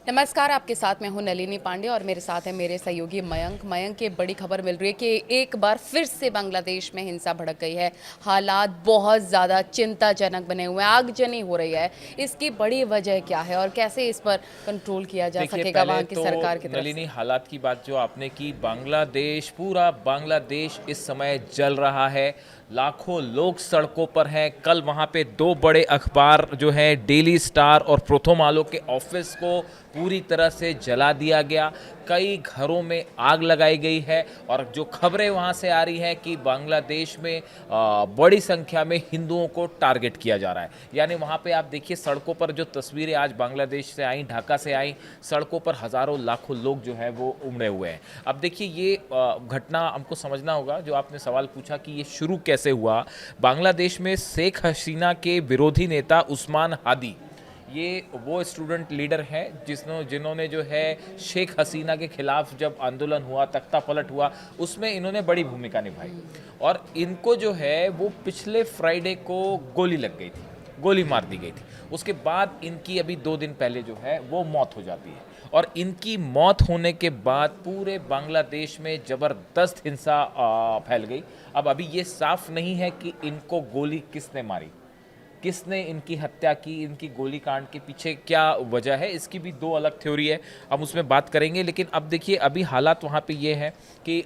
नमस्कार, आपके साथ मैं हूं नलिनी पांडे और मेरे साथ है मेरे सहयोगी मयंक। मयंक, की बड़ी खबर मिल रही है कि एक बार फिर से बांग्लादेश में हिंसा भड़क गई है। हालात बहुत ज़्यादा चिंताजनक बने हुए हैं, आगजनी हो रही है। इसकी बड़ी वजह क्या है और कैसे इस पर कंट्रोल किया जा देखिए, सकेगा पहले वहाँ की तो सरकार की तरफ नलिनी से? हालात की बात जो आपने की, बांग्लादेश, पूरा बांग्लादेश इस समय जल रहा है। लाखों लोग सड़कों पर हैं। कल वहाँ पे दो बड़े अखबार जो हैं, डेली स्टार और प्रथम आलो के ऑफिस को पूरी तरह से जला दिया गया। कई घरों में आग लगाई गई है और जो खबरें वहाँ से आ रही हैं कि बांग्लादेश में बड़ी संख्या में हिंदुओं को टारगेट किया जा रहा है। यानी वहाँ पे आप देखिए, सड़कों पर जो तस्वीरें आज बांग्लादेश से आई, ढाका से आई, सड़कों पर हज़ारों लाखों लोग जो है वो उमड़े हुए हैं। अब देखिए, ये घटना हमको समझना होगा। जो आपने सवाल पूछा कि ये शुरू कैसे हुआ, बांग्लादेश में शेख हसीना के विरोधी नेता उस्मान हादी, ये वो स्टूडेंट लीडर हैं जिन्होंने जो है शेख हसीना के खिलाफ जब आंदोलन हुआ, तख्ता पलट हुआ, उसमें इन्होंने बड़ी भूमिका निभाई। और इनको जो है वो पिछले फ्राइडे को गोली लग गई थी, गोली मार दी गई थी। उसके बाद इनकी अभी 2 दिन पहले जो है वो मौत हो जाती है। और इनकी मौत होने के बाद पूरे बांग्लादेश में ज़बरदस्त हिंसा फैल गई। अब अभी ये साफ नहीं है कि इनको गोली किसने मारी, किसने इनकी हत्या की, इनकी गोली कांड के पीछे क्या वजह है, इसकी भी दो अलग थ्योरी है, हम उसमें बात करेंगे। लेकिन अब देखिए, अभी हालात वहाँ पे ये है कि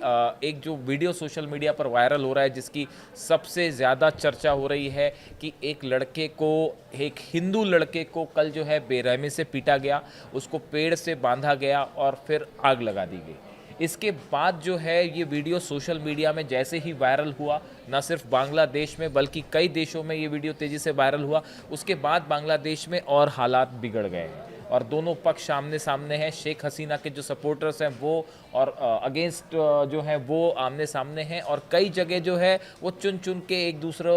एक जो वीडियो सोशल मीडिया पर वायरल हो रहा है, जिसकी सबसे ज़्यादा चर्चा हो रही है, कि एक हिंदू लड़के को कल जो है बेरहमी से पीटा गया, उसको पेड़ से बांधा गया और फिर आग लगा दी गई। इसके बाद जो है ये वीडियो सोशल मीडिया में जैसे ही वायरल हुआ, न सिर्फ बांग्लादेश में बल्कि कई देशों में ये वीडियो तेज़ी से वायरल हुआ। उसके बाद बांग्लादेश में और हालात बिगड़ गए हैं और दोनों पक्ष आमने सामने हैं। शेख हसीना के जो सपोर्टर्स हैं वो और अगेंस्ट जो है वो आमने सामने हैं। और कई जगह जो है वो चुन चुन के एक दूसरे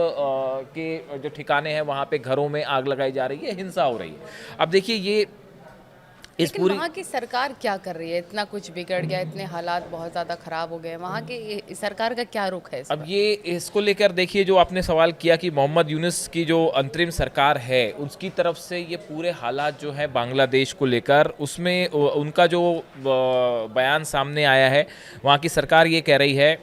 के जो ठिकाने हैं वहाँ पे घरों में आग लगाई जा रही है, हिंसा हो रही है। अब देखिए, ये इस लेकिन पूरी वहाँ की सरकार क्या कर रही है? इतना कुछ बिगड़ गया, इतने हालात बहुत ज़्यादा खराब हो गए, वहाँ की सरकार का क्या रुख है इस अब पर? ये इसको लेकर देखिए, जो आपने सवाल किया कि मोहम्मद यूनुस की जो अंतरिम सरकार है उसकी तरफ से ये पूरे हालात जो है बांग्लादेश को लेकर, उसमें उनका जो बयान सामने आया है, वहाँ की सरकार ये कह रही है।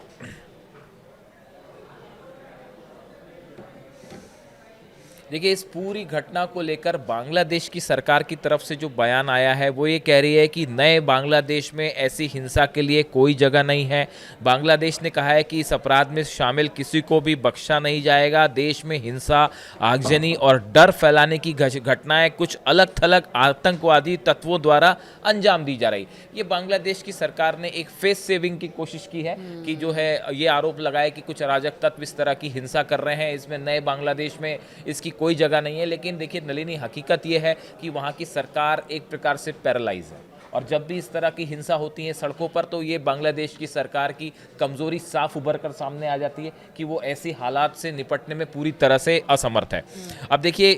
देखिए, इस पूरी घटना को लेकर बांग्लादेश की सरकार की तरफ से जो बयान आया है वो ये कह रही है कि नए बांग्लादेश में ऐसी हिंसा के लिए कोई जगह नहीं है। बांग्लादेश ने कहा है कि इस अपराध में शामिल किसी को भी बख्शा नहीं जाएगा। देश में हिंसा, आगजनी और डर फैलाने की घटनाएं कुछ अलग थलग आतंकवादी तत्वों द्वारा अंजाम दी जा रही। ये बांग्लादेश की सरकार ने एक फेस सेविंग की कोशिश की है कि जो है ये आरोप लगाए कि कुछ अराजक तत्व इस तरह की हिंसा कर रहे हैं, इसमें नए बांग्लादेश में इसकी कोई जगह नहीं है। लेकिन देखिए नलिनी, हकीकत यह है कि वहाँ की सरकार एक प्रकार से पैरालाइज है और जब भी इस तरह की हिंसा होती है सड़कों पर, तो ये बांग्लादेश की सरकार की कमजोरी साफ उभर कर सामने आ जाती है कि वो ऐसी हालात से निपटने में पूरी तरह से असमर्थ है। अब देखिए,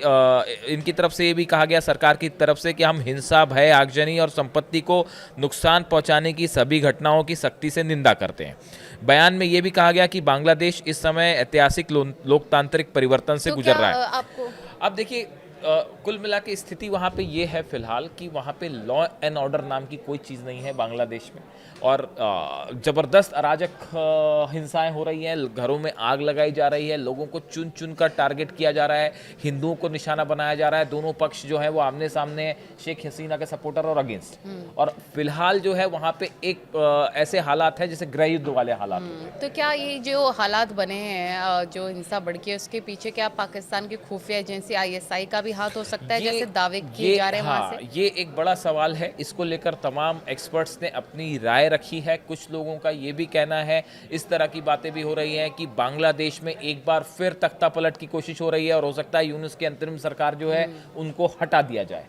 इनकी तरफ से ये भी कहा गया, सरकार की तरफ से, कि हम हिंसा, भय, आगजनी और संपत्ति को नुकसान पहुंचाने की सभी घटनाओं की सख्ती से निंदा करते हैं। बयान में ये भी कहा गया कि बांग्लादेश इस समय ऐतिहासिक लोकतांत्रिक परिवर्तन से तो गुजर क्या रहा है। आपको अब देखिए, कुल मिला के स्थिति वहाँ पे ये है फिलहाल कि वहाँ पे लॉ एंड ऑर्डर नाम की कोई चीज़ नहीं है बांग्लादेश में। और ज़बरदस्त अराजक हिंसाएं हो रही हैं, घरों में आग लगाई जा रही है, लोगों को चुन चुन कर टारगेट किया जा रहा है, हिंदुओं को निशाना बनाया जा रहा है। दोनों पक्ष जो है वो आमने सामने हैं, शेख हसीना के सपोर्टर और अगेंस्ट। और फिलहाल जो है वहाँ पे एक ऐसे हालात हैं जैसे गृह युद्ध वाले हालात होते हैं। तो क्या ये जो हालात बने हैं, जो हिंसा बढ़ है, उसके पीछे क्या पाकिस्तान की खुफिया एजेंसी आईएसआई का भी हाथ हो सकता है, जैसे दावे किए जा रहे हैं वहाँ से? ये एक बड़ा सवाल है। इसको लेकर तमाम एक्सपर्ट्स ने अपनी राय रखी है। कुछ लोगों का ये भी कहना है, इस तरह की बातें भी हो रही हैं कि बांग्लादेश में एक बार फिर तख्ता पलट की कोशिश हो रही है और हो सकता है यूनुस की अंतरिम सरकार जो है उनको हटा दिया जाए।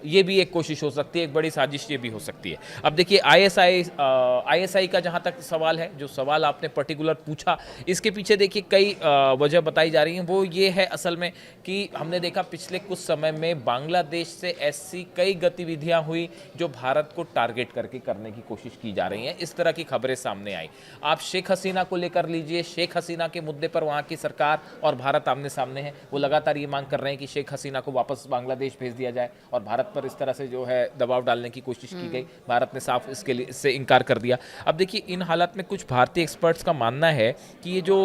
ये भी एक कोशिश हो सकती है, एक बड़ी साजिश ये भी हो सकती है। अब देखिए, आईएसआई का जहाँ तक सवाल है, जो सवाल आपने पर्टिकुलर पूछा, इसके पीछे देखिए कई वजह बताई जा रही हैं। वो ये है असल में कि हमने देखा पिछले कुछ समय में बांग्लादेश से ऐसी कई गतिविधियां हुई जो भारत को टारगेट करके करने की कोशिश की जा रही हैं। इस तरह की खबरें सामने आई। आप शेख हसीना को लेकर लीजिए, शेख हसीना के मुद्दे पर वहां की सरकार और भारत आमने सामने है। वो लगातार ये मांग कर रहे हैं कि शेख हसीना को वापस बांग्लादेश भेज दिया जाए और भारत पर इस तरह से जो है दबाव डालने की कोशिश की गई। भारत ने साफ इससे इनकार कर दिया। अब देखिए, इन हालात में कुछ भारतीय एक्सपर्ट्स का मानना है कि ये जो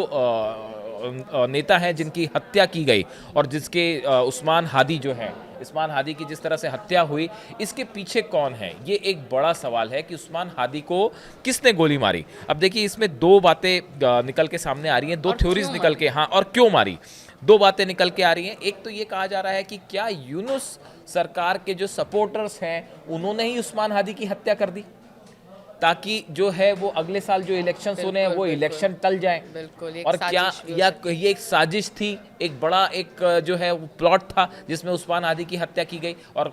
नेता हैं जिनकी हत्या की गई और जिसके उस्मान हादी जो है, उस्मान हादी की जिस तरह से हत्या हुई, इसके पीछे कौन है, ये एक बड़ा सवाल है कि उस्मान हादी को किसने गोली मारी। अब देखिए, इसमें दो बातें निकल के सामने आ रही हैं, दो थ्योरीज निकल के, हाँ, और क्यों मारी, दो बातें निकल के आ रही हैं। एक तो ये कहा जा रहा है कि क्या यूनुस सरकार के जो सपोर्टर्स हैं उन्होंने ही उस्मान हादी की हत्या कर दी ताकि जो है वो अगले साल जो इलेक्शंस होने हैं वो इलेक्शन टल जाए। बिल्कुल, और क्या या ये एक साजिश थी, एक बड़ा एक जो है वो प्लॉट था जिसमें उस्मान हादी की हत्या की गई और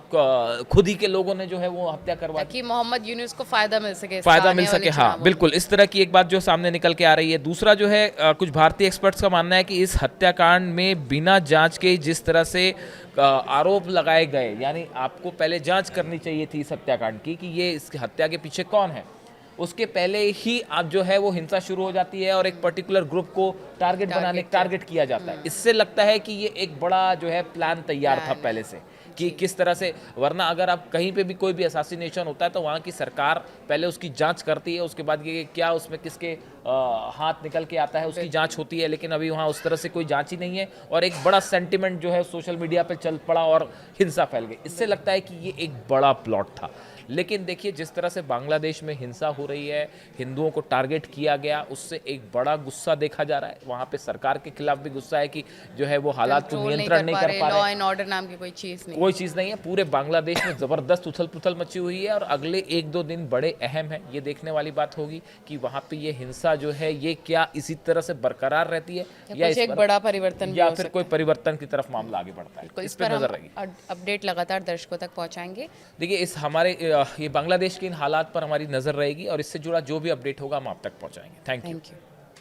खुद ही के लोगों ने जो है वो हत्या करवा दी कि मोहम्मद यूनुस को फायदा मिल सके, हाँ बिल्कुल, इस तरह की एक बात जो सामने निकल के आ रही है। दूसरा जो है, कुछ भारतीय एक्सपर्ट्स का मानना है कि इस हत्याकांड में बिना जांच के जिस तरह से आरोप लगाए गए, यानी आपको पहले जांच करनी चाहिए थी इस हत्याकांड की कि ये इस हत्या के पीछे कौन है। उसके पहले ही आप जो है वो हिंसा शुरू हो जाती है और एक पर्टिकुलर ग्रुप को टारगेट किया जाता है। इससे लगता है कि ये एक बड़ा जो है प्लान तैयार था पहले से कि किस तरह से, वरना अगर आप कहीं पे भी कोई भी असैसिनेशन होता है तो वहाँ की सरकार पहले उसकी जांच करती है, उसके बाद ये क्या उसमें किसके हाथ निकल के आता है उसकी जांच होती है। लेकिन अभी वहाँ उस तरह से कोई जांच ही नहीं है और एक बड़ा सेंटिमेंट जो है सोशल मीडिया पे चल पड़ा और हिंसा फैल गई। इससे लगता है कि ये एक बड़ा प्लॉट था। लेकिन देखिए, जिस तरह से बांग्लादेश में हिंसा हो रही है, हिंदुओं को टारगेट किया गया, उससे एक बड़ा गुस्सा देखा जा रहा है। वहाँ पे सरकार के खिलाफ भी गुस्सा है कि जो है वो हालात को नियंत्रण नहीं कर पा रहे। लॉ एंड ऑर्डर नाम की कोई चीज़ नहीं है। पूरे बांग्लादेश में ज़बरदस्त उथल पुथल मची हुई है और अगले 1-2 दिन बड़े अहम हैं। ये देखने वाली बात होगी कि वहाँ पे ये हिंसा जो है ये क्या इसी तरह से बरकरार रहती है या एक बड़ा परिवर्तन या फिर कोई परिवर्तन की तरफ मामला आगे बढ़ता है। इस पर नजर रहेगी। अपडेट लगातार दर्शकों तक पहुँचाएंगे। देखिए, इस हमारे ये बांग्लादेश के इन हालात पर हमारी नज़र रहेगी और इससे जुड़ा जो भी अपडेट होगा हम आप तक पहुंचाएंगे। Thank you.